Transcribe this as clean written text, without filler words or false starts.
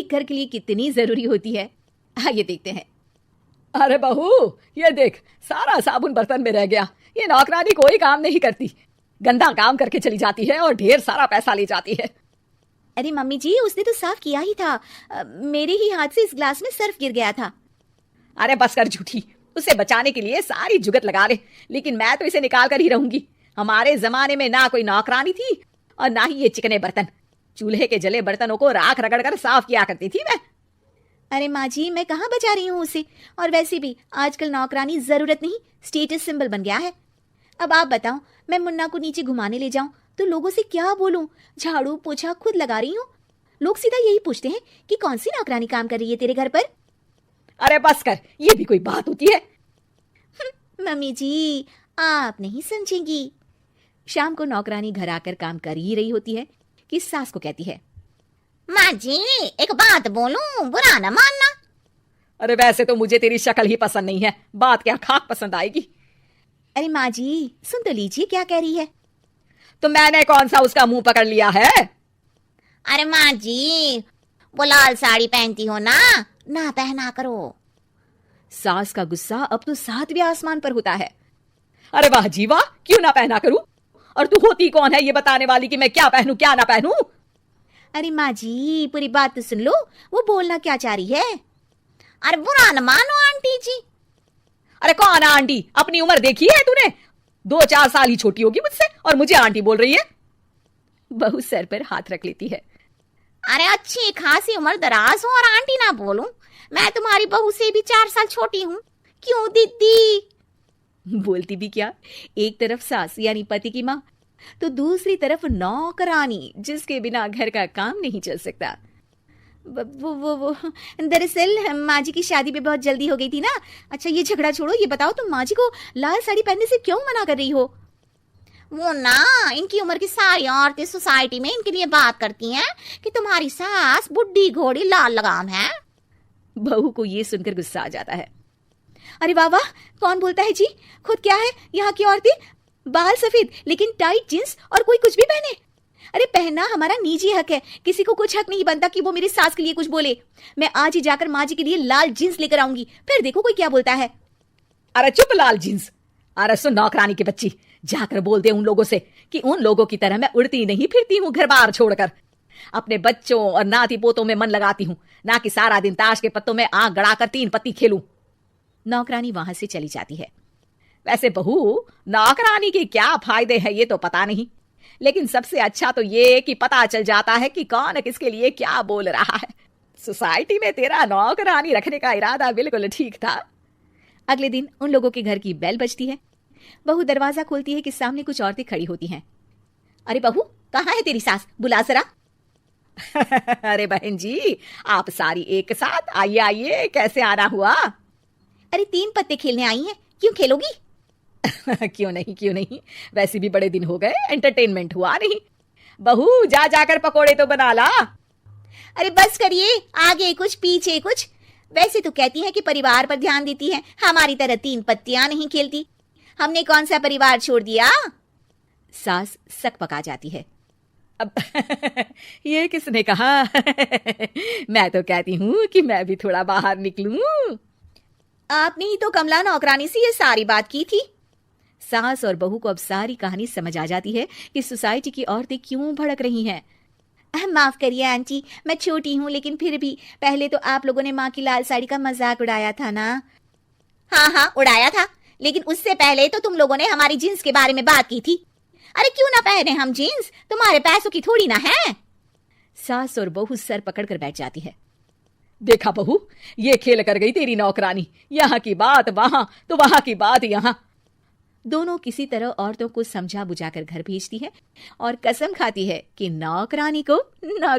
एक घर के लिए कितनी जरूरी होती है, आइए देखते हैं। अरे बहू, ये देख, सारा साबुन बर्तन में रह गया। ये नौकरानी कोई काम नहीं करती, गंदा काम करके चली जाती है और ढेर सारा पैसा ले जाती है। अरे मम्मी जी, उसने तो साफ किया ही था। मेरे ही हाथ से इस ग्लास में सर्फ गिर गया था। अरे बस कर झूठी, उसे बचाने के लिए सारी जुगत लगा ले, लेकिन मैं तो इसे निकाल कर ही रहूंगी। हमारे जमाने में ना कोई नौकरानी थी और ना ही ये चिकने बर्तन। चूल्हे के जले बर्तनों को राख रगड़ कर साफ किया करती थी मैं। अरे माँ जी, मैं कहाँ बचा रही हूँ उसे। और वैसे भी आजकल नौकरानी जरूरत नहीं, स्टेटस सिंबल बन गया है। अब आप बताओ, मैं मुन्ना को नीचे घुमाने ले जाऊं तो लोगों से क्या बोलूं? झाड़ू पोछा खुद लगा रही हूँ। लोग सीधा यही पूछते हैं कि कौन सी नौकरानी काम कर रही है तेरे घर पर। अरे बस कर, ये भी कोई बात होती है? मम्मी जी, आप नहीं समझेंगी। शाम को नौकरानी घर आकर काम कर ही रही होती है कि सास को कहती है, माँ जी एक बात बोलूं, बुरा न मानना। अरे वैसे तो मुझे तेरी शक्ल ही पसंद नहीं है, बात क्या खाक पसंद आएगी। अरे माँ जी, सुन तो लीजिए क्या कह रही है। तो मैंने कौन सा उसका मुंह पकड़ लिया है? अरे माँ जी, वो लाल साड़ी पहनती हो ना पहना करो। सास का गुस्सा अब तो 7वें आसमान पर होता है। अरे वाह जी वाह, क्यों ना पहना करूं? और तू होती कौन है ये बताने वाली कि मैं क्या पहनूं क्या ना पहनूं? अरे माँ जी, पूरी बात तो सुन लो, वो बोलना क्या चाह रही है। अरे बुरा न मानो आंटी जी। अरे कौन आंटी? अपनी उम्र देखी है तूने? 2-4 साल ही छोटी होगी मुझसे और मुझे आंटी बोल रही है। बहू सर पर हाथ रख लेती है। अरे अच्छी खासी उम्र दराज हूं और आंटी ना बोलूं? मैं तुम्हारी बहू से भी 4 साल छोटी हूं। क्यों दीदी? बोलती भी क्या, एक तरफ सास यानी पति की माँ, तो दूसरी तरफ नौकरानी जिसके बिना घर का काम नहीं चल सकता। वो दरअसल माँ जी की शादी पे बहुत जल्दी हो गई थी ना। अच्छा ये झगड़ा छोड़ो, ये बताओ तुम माँ जी को लाल साड़ी पहनने से क्यों मना कर रही हो? वो इनकी उम्र की सारी औरतें सोसाइटी में इनके लिए बात करती हैं कि तुम्हारी सास बुढ़ी घोड़ी लाल लगाम है। बहू को ये सुनकर गुस्सा आ जाता है। अरे वाह वाह, कौन बोलता है जी? खुद क्या है यहाँ की औरतें, बाल सफेद लेकिन टाइट जींस और कोई कुछ भी पहने। अरे पहनना हमारा निजी हक है, किसी को कुछ हक नहीं बनता कि वो मेरी सास के लिए कुछ बोले। मैं आज ही जाकर माँ जी के लिए लाल जींस लेकर आऊंगी, फिर देखो कोई क्या बोलता है। अरे चुप लाल जींस। अरे सुन नौकरानी की बच्ची, जाकर बोल दे उन लोगों से कि उन लोगों की तरह मैं उड़ती नहीं फिरती हूँ घर बार छोड़कर। अपने बच्चों और नाती पोतों में मन लगाती हूँ, ना कि सारा दिन ताश के पत्तों में आंख गड़ाकर 3 पत्ती खेलूं। नौकरानी वहां से चली जाती है। वैसे बहू, नौकरानी के क्या फायदे हैं ये तो पता नहीं, लेकिन सबसे अच्छा तो ये कि पता चल जाता है कि कौन किसके लिए क्या बोल रहा है। सोसाइटी में तेरा नौकरानी रखने का इरादा बिल्कुल ठीक था। अगले दिन उन लोगों के घर की बेल बजती है। बहू दरवाजा खोलती है कि सामने कुछ औरतें खड़ी होती हैं। अरे बहू, कहाँ है तेरी सास? बुला जरा। अरे बहन जी, आप सारी एक साथ आइए आइए, कैसे आना हुआ? अरे 3 पत्ते खेलने आई हैं, क्यों खेलोगी? क्यों नहीं, वैसे भी बड़े दिन हो गए, एंटरटेनमेंट हुआ नहीं। बहू जा जाकर पकोड़े तो बना ला। अरे बस करिए, आगे कुछ पीछे कुछ। वैसे तो कहती है कि परिवार पर ध्यान देती है, हमारी तरह 3 पत्तियां नहीं खेलती। हमने कौन सा परिवार छोड़ दिया? सास सक पका जाती है। अब ये किसने कहा? मैं तो कहती हूँ कि मैं भी थोड़ा बाहर निकलूं। आपने ही तो कमला नौकरानी से ये सारी बात की थी। सास और बहू को अब सारी कहानी समझ आ जाती है कि सोसाइटी की औरतें क्यों भड़क रही हैं। माफ करिए आंटी, मैं छोटी हूँ, लेकिन फिर भी पहले तो आप लोगों ने माँ की लाल साड़ी का मजाक उड़ाया था ना। हाँ उड़ाया था, लेकिन उससे पहले तो तुम लोगों ने हमारी जींस के बारे में बात की थी। अरे क्यों ना पहने हम जींस, तुम्हारे पैसों की थोड़ी ना है। सास और बहू सर पकड़कर बैठ जाती है। देखा बहू, ये खेल कर गई तेरी नौकरानी, यहाँ की बात वहां तो वहां की बात यहाँ। दोनों किसी तरह औरतों को समझा बुझाकर घर भेजती है और कसम खाती है कि नौकरानी को नौकरानी